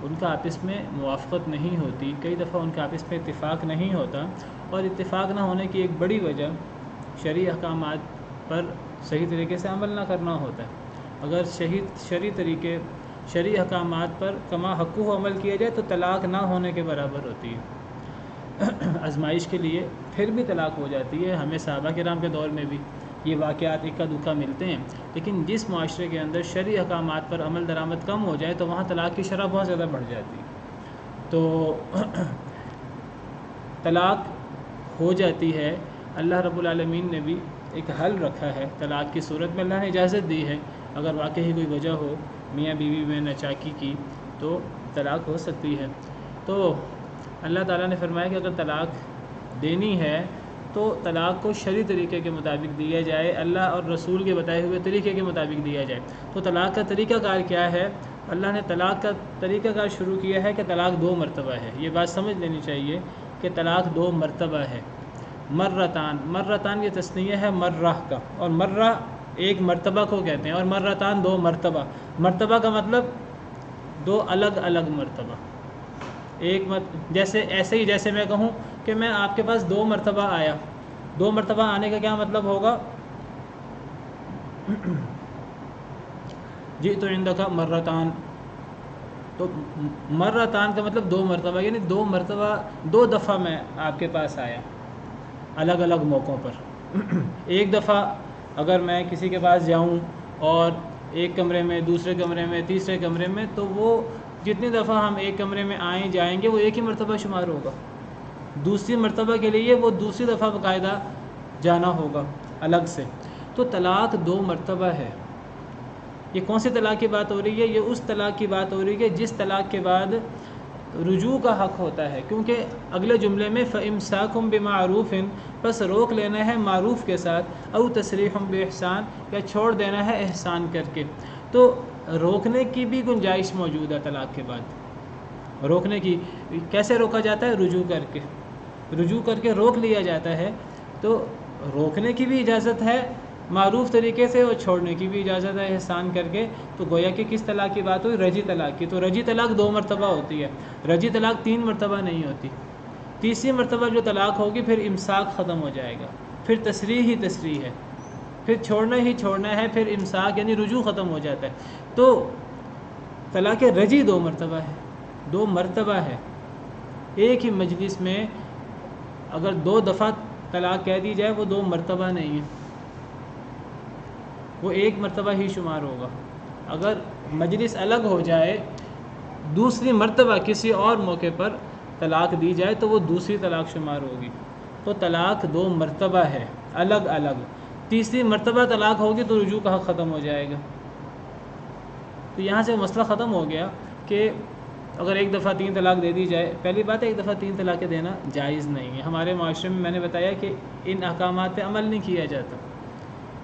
ان کا آپس میں موافقت نہیں ہوتی، کئی دفعہ ان کا آپس میں اتفاق نہیں ہوتا، اور اتفاق نہ ہونے کی ایک بڑی وجہ شرعی احکامات پر صحیح طریقے سے عمل نہ کرنا ہوتا ہے۔ اگر شرعی احکامات پر کما حقوق عمل کیا جائے تو طلاق نہ ہونے کے برابر ہوتی ہے۔ آزمائش کے لیے پھر بھی طلاق ہو جاتی ہے، ہمیں صحابہ کرام کے دور میں بھی یہ واقعات اکا دکا ملتے ہیں، لیکن جس معاشرے کے اندر شرعی احکامات پر عمل درآمد کم ہو جائے تو وہاں طلاق کی شرح بہت زیادہ بڑھ جاتی ہے۔ تو طلاق ہو جاتی ہے، اللہ رب العالمین نے بھی ایک حل رکھا ہے طلاق کی صورت میں، اللہ نے اجازت دی ہے، اگر واقعی کوئی وجہ ہو میاں بیوی میں ناچاکی کی تو طلاق ہو سکتی ہے۔ تو اللہ تعالیٰ نے فرمایا کہ اگر طلاق دینی ہے تو طلاق کو شرعی طریقے کے مطابق دیا جائے، اللہ اور رسول کے بتائے ہوئے طریقے کے مطابق دیا جائے۔ تو طلاق کا طریقہ کار کیا ہے؟ اللہ نے طلاق کا طریقہ کار شروع کیا ہے کہ طلاق 2 مرتبہ ہے۔ یہ بات سمجھ لینی چاہیے کہ طلاق 2 مرتبہ ہے۔ مرتان یہ تثنیہ ہے مرہ کا، اور مرہ ایک مرتبہ کو کہتے ہیں، اور مرتان 2 مرتبہ۔ مرتبہ کا مطلب 2 الگ الگ مرتبہ۔ جیسے میں کہوں کہ میں آپ کے پاس 2 مرتبہ آیا، 2 مرتبہ آنے کا کیا مطلب ہوگا؟ جی تو عندک مرتان، تو مرتان کا مطلب 2 مرتبہ، یعنی 2 مرتبہ 2 دفعہ میں آپ کے پاس آیا الگ الگ موقعوں پر۔ ایک دفعہ اگر میں کسی کے پاس جاؤں اور ایک کمرے میں، دوسرے کمرے میں، تیسرے کمرے میں، تو وہ جتنی دفعہ ہم ایک کمرے میں آئیں جائیں گے وہ ایک ہی مرتبہ شمار ہوگا۔ دوسری مرتبہ کے لیے وہ دوسری دفعہ باقاعدہ جانا ہوگا الگ سے۔ تو طلاق 2 مرتبہ ہے۔ یہ کون سی طلاق کی بات ہو رہی ہے؟ یہ اس طلاق کی بات ہو رہی ہے جس طلاق کے بعد رجوع کا حق ہوتا ہے، کیونکہ اگلے جملے میں فَإِمْسَاكُمْ بِمَعْرُوفٍ، بس روک لینا ہے معروف کے ساتھ، او تسریح بِإِحسان، یا چھوڑ دینا ہے احسان کر کے۔ تو روکنے کی بھی گنجائش موجود ہے طلاق کے بعد۔ روکنے کی کیسے روکا جاتا ہے؟ رجوع کر کے، رجوع کر کے روک لیا جاتا ہے۔ تو روکنے کی بھی اجازت ہے معروف طریقے سے، اور چھوڑنے کی بھی اجازت ہے احسان کر کے۔ تو گویا کہ کس طلاق کی بات ہوئی؟ رجی طلاق کی۔ تو رجی طلاق 2 مرتبہ ہوتی ہے، رجی طلاق 3 مرتبہ نہیں ہوتی۔ تیسری مرتبہ جو طلاق ہوگی پھر امساک ختم ہو جائے گا، پھر تصریح ہی تصریح ہے، پھر چھوڑنا ہی چھوڑنا ہے، پھر امساک یعنی رجوع ختم ہو جاتا ہے۔ تو طلاق رجی 2 مرتبہ ہے، 2 مرتبہ ہے۔ ایک ہی مجلس میں اگر 2 دفعہ طلاق کہہ دی جائے وہ 2 مرتبہ نہیں ہے، وہ 1 مرتبہ ہی شمار ہوگا۔ اگر مجلس الگ ہو جائے، دوسری مرتبہ کسی اور موقع پر طلاق دی جائے تو وہ دوسری طلاق شمار ہوگی۔ تو طلاق 2 مرتبہ ہے الگ الگ۔ تیسری مرتبہ طلاق ہوگی تو رجوع کا حق ختم ہو جائے گا۔ تو یہاں سے مسئلہ ختم ہو گیا کہ اگر ایک دفعہ 3 طلاق دے دی جائے، پہلی بات ہے ایک دفعہ 3 طلاقیں دینا جائز نہیں ہے ہمارے معاشرے میں۔ میں نے بتایا کہ ان احکامات پہ عمل نہیں کیا جاتا،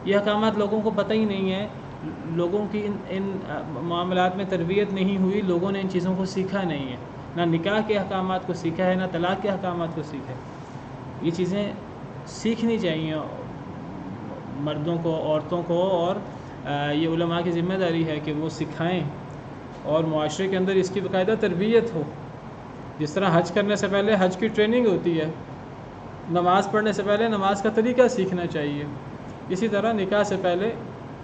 یہ احکامات لوگوں کو پتہ ہی نہیں ہے، لوگوں کی ان معاملات میں تربیت نہیں ہوئی، لوگوں نے ان چیزوں کو سیکھا نہیں ہے، نہ نکاح کے احکامات کو سیکھا ہے، نہ طلاق کے احکامات کو سیکھا ہے۔ یہ چیزیں سیکھنی چاہیے مردوں کو، عورتوں کو، اور یہ علماء کی ذمہ داری ہے کہ وہ سکھائیں اور معاشرے کے اندر اس کی باقاعدہ تربیت ہو۔ جس طرح حج کرنے سے پہلے حج کی ٹریننگ ہوتی ہے، نماز پڑھنے سے پہلے نماز کا طریقہ سیکھنا چاہیے، اسی طرح نکاح سے پہلے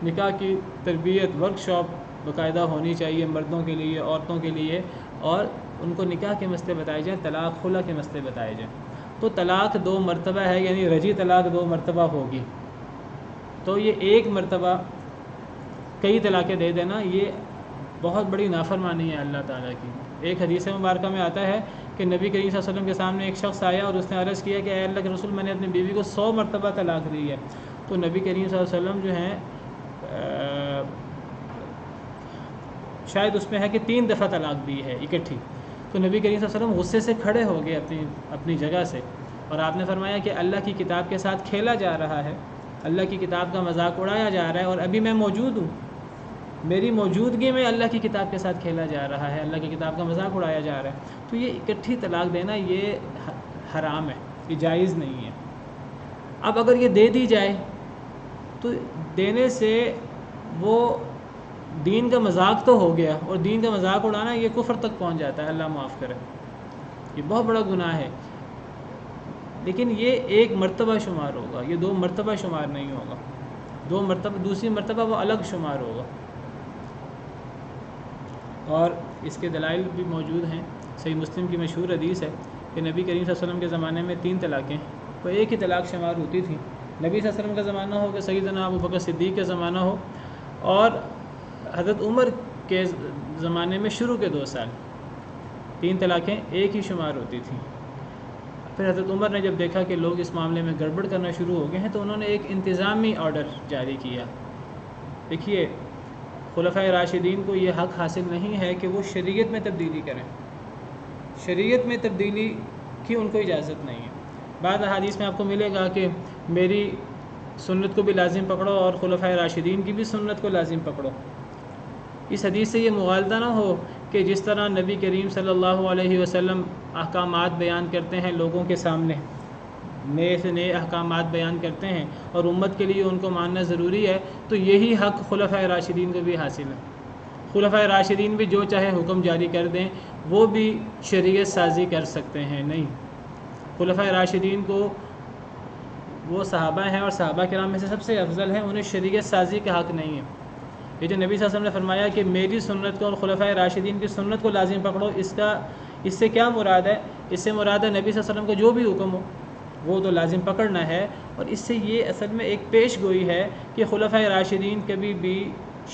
نکاح کی تربیت ورکشاپ باقاعدہ ہونی چاہیے مردوں کے لیے، عورتوں کے لیے، اور ان کو نکاح کے مسئلے بتائے جائیں، طلاق خلا کے مسئلے بتائے جائیں۔ تو طلاق 2 مرتبہ ہے، یعنی رجی طلاق 2 مرتبہ ہوگی۔ تو یہ 1 مرتبہ کئی طلاقیں دے دینا یہ بہت بڑی نافرمانی ہے اللہ تعالیٰ کی۔ ایک حدیث مبارکہ میں آتا ہے کہ نبی کریم صلی اللہ علیہ وسلم کے سامنے ایک شخص آیا اور اس نے عرض کیا کہ اے اللہ کے رسول، میں نے اپنی بیوی کو 100 مرتبہ طلاق دی ہے۔ تو نبی کریم صلی اللہ علیہ وسلم جو ہیں شاید اس میں ہے کہ 3 دفعہ طلاق دی ہے اکٹھی۔ تو نبی کریم صلی اللہ علیہ وسلم غصے سے کھڑے ہو گئے اپنی جگہ سے، اور آپ نے فرمایا کہ اللہ کی کتاب کے ساتھ کھیلا جا رہا ہے، اللہ کی کتاب کا مذاق اڑایا جا رہا ہے، اور ابھی میں موجود ہوں، میری موجودگی میں اللہ کی کتاب کے ساتھ کھیلا جا رہا ہے، اللہ کی کتاب کا مذاق اڑایا جا رہا ہے۔ تو یہ اکٹھی طلاق دینا یہ حرام ہے، یہ جائز نہیں ہے۔ اب اگر یہ دے دی جائے تو دینے سے وہ دین کا مذاق تو ہو گیا، اور دین کا مذاق اڑانا یہ کفر تک پہنچ جاتا ہے، اللہ معاف کرے، یہ بہت بڑا گناہ ہے۔ لیکن یہ 1 مرتبہ شمار ہوگا، یہ 2 مرتبہ شمار نہیں ہوگا، 2 مرتبہ، دوسری مرتبہ وہ الگ شمار ہوگا۔ اور اس کے دلائل بھی موجود ہیں۔ صحیح مسلم کی مشہور حدیث ہے کہ نبی کریم صلی اللہ علیہ وسلم کے زمانے میں 3 طلاقیں، وہ ایک ہی طلاق شمار ہوتی تھیں، نبی صلی اللہ علیہ وسلم کا زمانہ ہو کہ سیدنا ابو بکر صدیق کا زمانہ ہو، اور حضرت عمر کے زمانے میں شروع کے 2 سال 3 طلاقیں ایک ہی شمار ہوتی تھیں۔ پھر حضرت عمر نے جب دیکھا کہ لوگ اس معاملے میں گڑبڑ کرنا شروع ہو گئے ہیں تو انہوں نے ایک انتظامی آرڈر جاری کیا۔ دیکھیے، خلفائے راشدین کو یہ حق حاصل نہیں ہے کہ وہ شریعت میں تبدیلی کریں، شریعت میں تبدیلی کی ان کو اجازت نہیں ہے۔ بعض احادیث میں آپ کو ملے گا کہ میری سنت کو بھی لازم پکڑو اور خلفائے راشدین کی بھی سنت کو لازم پکڑو۔ اس حدیث سے یہ مغالطہ نہ ہو کہ جس طرح نبی کریم صلی اللہ علیہ وسلم احکامات بیان کرتے ہیں لوگوں کے سامنے، نئے سے نئے احکامات بیان کرتے ہیں اور امت کے لیے ان کو ماننا ضروری ہے، تو یہی حق خلفائے راشدین کو بھی حاصل ہے۔ خلفائے راشدین بھی جو چاہے حکم جاری کر دیں، وہ بھی شریعت سازی کر سکتے ہیں؟ نہیں۔ خلفائے راشدین کو وہ صحابہ ہیں اور صحابہ کرام میں سے سب سے افضل ہیں، انہیں شریعت سازی کا حق نہیں ہے۔ یہ جو نبی صلی اللہ علیہ وسلم نے فرمایا کہ میری سنت کو اور خلفائے راشدین کی سنت کو لازم پکڑو، اس سے کیا مراد ہے؟ اس سے مراد ہے نبی صلی اللہ علیہ وسلم کا جو بھی حکم ہو وہ تو لازم پکڑنا ہے، اور اس سے یہ اصل میں ایک پیش گوئی ہے کہ خلفائے راشدین کبھی بھی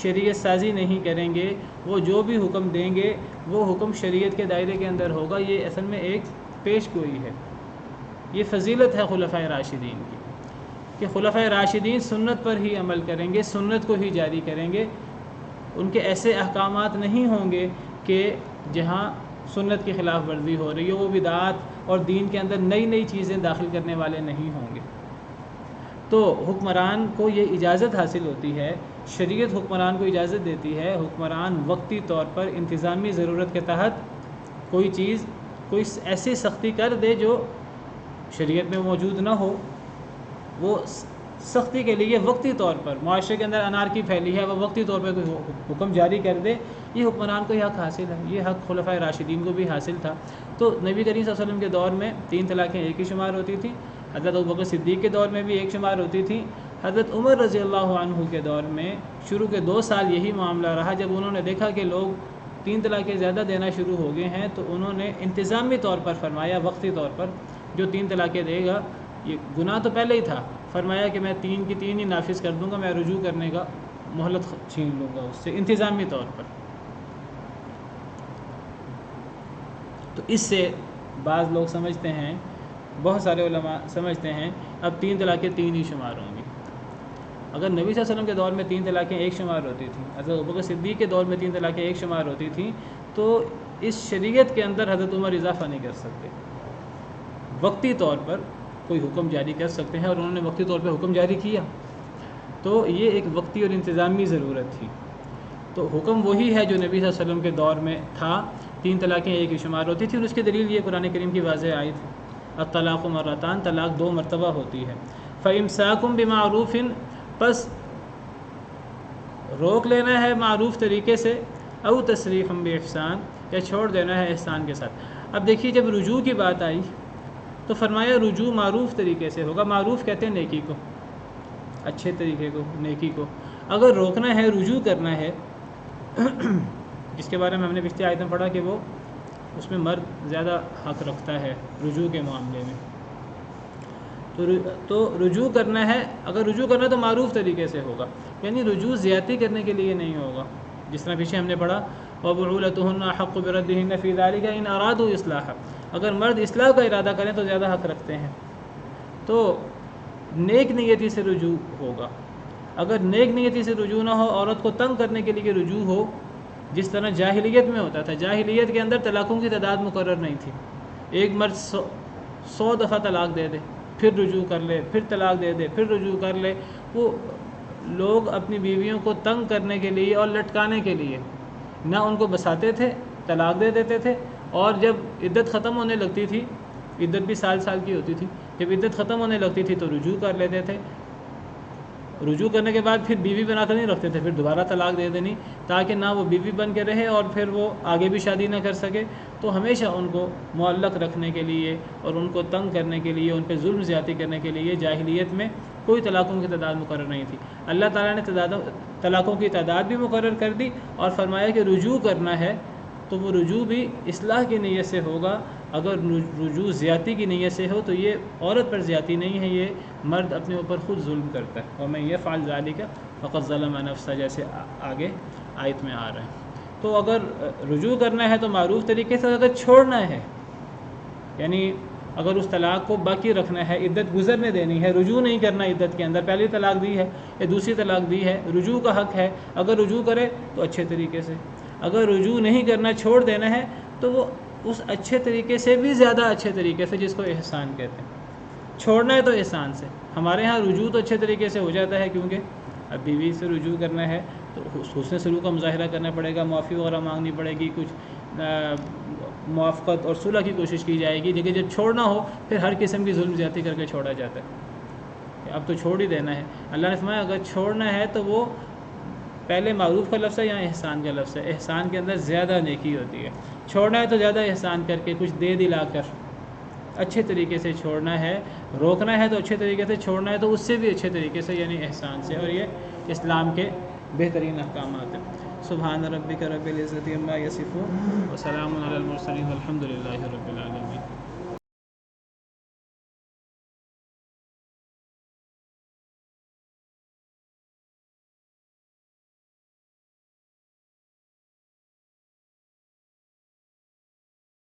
شریعت سازی نہیں کریں گے، وہ جو بھی حکم دیں گے وہ حکم شریعت کے دائرے کے اندر ہوگا۔ یہ اصل میں ایک پیش گوئی ہے، یہ فضیلت ہے خلفائے راشدین کی کہ خلفائے راشدین سنت پر ہی عمل کریں گے، سنت کو ہی جاری کریں گے۔ ان کے ایسے احکامات نہیں ہوں گے کہ جہاں سنت کی خلاف ورزی ہو رہی ہے، وہ بدعات اور دین کے اندر نئی نئی چیزیں داخل کرنے والے نہیں ہوں گے۔ تو حکمران کو یہ اجازت حاصل ہوتی ہے، شریعت حکمران کو اجازت دیتی ہے، حکمران وقتی طور پر انتظامی ضرورت کے تحت کوئی چیز، کوئی ایسی سختی کر دے جو شریعت میں موجود نہ ہو، وہ سختی کے لیے وقتی طور پر معاشرے کے اندر انارکی پھیلی ہے، وہ وقتی طور پر کوئی حکم جاری کر دے، یہ حکمران کو یہ حق حاصل ہے، یہ حق خلفائے راشدین کو بھی حاصل تھا۔ تو نبی کریم صلی اللہ علیہ وسلم کے دور میں 3 طلاقیں ایک ہی شمار ہوتی تھیں، حضرت ابوبکر صدیق کے دور میں بھی ایک شمار ہوتی تھی، حضرت عمر رضی اللہ عنہ کے دور میں شروع کے 2 سال یہی معاملہ رہا۔ جب انہوں نے دیکھا کہ لوگ 3 طلاقیں زیادہ دینا شروع ہو گئے ہیں تو انہوں نے انتظامی طور پر فرمایا، وقتی طور پر جو 3 طلاقیں دے گا، یہ گناہ تو پہلے ہی تھا، فرمایا کہ میں 3 کی 3 ہی نافذ کر دوں گا، میں رجوع کرنے کا مہلت چھین لوں گا اس سے انتظامی طور پر۔ تو اس سے بعض لوگ سمجھتے ہیں، بہت سارے علماء سمجھتے ہیں اب 3 طلاقیں 3 ہی شمار ہوں گی۔ اگر نبی صلی اللہ علیہ وسلم کے دور میں 3 طلاقیں ایک شمار ہوتی تھیں، حضرت ابوبکر صدیق کے دور میں 3 طلاقیں ایک شمار ہوتی تھیں، تو اس شریعت کے اندر حضرت عمر اضافہ نہیں کر سکتے، وقتی طور پر کوئی حکم جاری کر سکتے ہیں، اور انہوں نے وقتی طور پہ حکم جاری کیا، تو یہ ایک وقتی اور انتظامی ضرورت تھی۔ تو حکم وہی ہے جو نبی صلی اللہ علیہ وسلم کے دور میں تھا، 3 طلاقیں ایک ہی شمار ہوتی تھی، اور اس کی دلیل یہ قرآن کریم کی واضح آیت ہے، الطلاق مرتان، طلاق 2 مرتبہ ہوتی ہے، فَإِمْسَاكُمْ بِمَعْرُوفٍ، پس روک لینا ہے معروف طریقے سے، او تسریحٌ بِإِحْسَان، یا چھوڑ دینا ہے احسان کے ساتھ۔ اب دیکھیے، جب رجوع کی بات آئی تو فرمایا رجوع معروف طریقے سے ہوگا۔ معروف کہتے ہیں نیکی کو، اچھے طریقے کو، نیکی کو۔ اگر روکنا ہے، رجوع کرنا ہے، جس کے بارے میں ہم نے پچھلی آیت میں پڑھا کہ وہ اس میں مرد زیادہ حق رکھتا ہے رجوع کے معاملے میں، تو رجوع کرنا ہے، اگر رجوع کرنا ہے تو معروف طریقے سے ہوگا، یعنی رجوع زیادتی کرنے کے لیے نہیں ہوگا، جس طرح پیچھے ہم نے پڑھا وَبُعُولَتُهُنَّ أَحَقُّ بِرَدِّهِنَّ فِي ذَلِكَ إِنْ أَرَادُوا إِصْلَاحًا، اگر مرد اصلاح کا ارادہ کریں تو زیادہ حق رکھتے ہیں، تو نیک نیتی سے رجوع ہوگا۔ اگر نیک نیتی سے رجوع نہ ہو، عورت کو تنگ کرنے کے لیے رجوع ہو، جس طرح جاہلیت میں ہوتا تھا، جاہلیت کے اندر طلاقوں کی تعداد مقرر نہیں تھی، ایک مرد 100 دفعہ طلاق دے دے، پھر رجوع کر لے، پھر طلاق دے دے، پھر رجوع کر لے، وہ لوگ اپنی بیویوں کو تنگ کرنے کے لیے اور لٹکانے کے لیے نہ ان کو بساتے تھے، طلاق دے دیتے تھے، اور جب عدت ختم ہونے لگتی تھی، عدت بھی سال سال کی ہوتی تھی، جب عدت ختم ہونے لگتی تھی تو رجوع کر لیتے تھے، رجوع کرنے کے بعد پھر بیوی بنا کر نہیں رکھتے تھے، پھر دوبارہ طلاق دے دینی، تاکہ نہ وہ بیوی بن کے رہے اور پھر وہ آگے بھی شادی نہ کر سکے۔ تو ہمیشہ ان کو معلق رکھنے کے لیے اور ان کو تنگ کرنے کے لیے، ان پہ ظلم زیادتی کرنے کے لیے جاہلیت میں کوئی طلاقوں کی تعداد مقرر نہیں تھی۔ اللہ تعالیٰ نے طلاقوں کی تعداد بھی مقرر کر دی اور فرمایا کہ رجوع کرنا ہے تو وہ رجوع بھی اصلاح کی نیت سے ہوگا. اگر رجوع زیادتی کی نیت سے ہو تو یہ عورت پر زیادتی نہیں ہے، یہ مرد اپنے اوپر خود ظلم کرتا ہے. وَمَن يَفْعَلْ ذَلِكَ فَقَدْ ظَلَمَ نَفْسَهُ جیسے آگے آیت میں آ رہا ہے. تو اگر رجوع کرنا ہے تو معروف طریقے سے، اگر چھوڑنا ہے یعنی اگر اس طلاق کو باقی رکھنا ہے، عدت گزرنے دینی ہے، رجوع نہیں کرنا عدت کے اندر، پہلی طلاق دی ہے یا دوسری طلاق دی ہے، رجوع کا حق ہے. اگر رجوع کرے تو اچھے طریقے سے، اگر رجوع نہیں کرنا، چھوڑ دینا ہے، تو وہ اس اچھے طریقے سے بھی زیادہ اچھے طریقے سے، جس کو احسان کہتے ہیں. چھوڑنا ہے تو احسان سے. ہمارے ہاں رجوع تو اچھے طریقے سے ہو جاتا ہے، کیونکہ اب بیوی سے رجوع کرنا ہے تو حسن سلوک کا مظاہرہ کرنا پڑے گا، معافی وغیرہ مانگنی پڑے گی، کچھ موافقت اور صلح کی کوشش کی جائے گی. لیکن جب چھوڑنا ہو پھر ہر قسم کی ظلم زیادتی کر کے چھوڑا جاتا ہے. اب تو چھوڑ ہی دینا ہے. اللہ نے فرمایا اگر چھوڑنا ہے تو وہ پہلے معروف کا لفظ ہے یا احسان کا لفظ ہے. احسان کے اندر زیادہ نیکی ہوتی ہے. چھوڑنا ہے تو زیادہ احسان کر کے، کچھ دے دلا کر اچھے طریقے سے چھوڑنا ہے. روکنا ہے تو اچھے طریقے سے چھوڑنا ہے تو اس سے بھی اچھے طریقے سے، یعنی احسان سے. اور یہ اسلام کے بہترین احکامات ہیں. سبحان ربک رب العزت عما یصفون وسلام علی المرسلین والحمد للہ رب العالمین.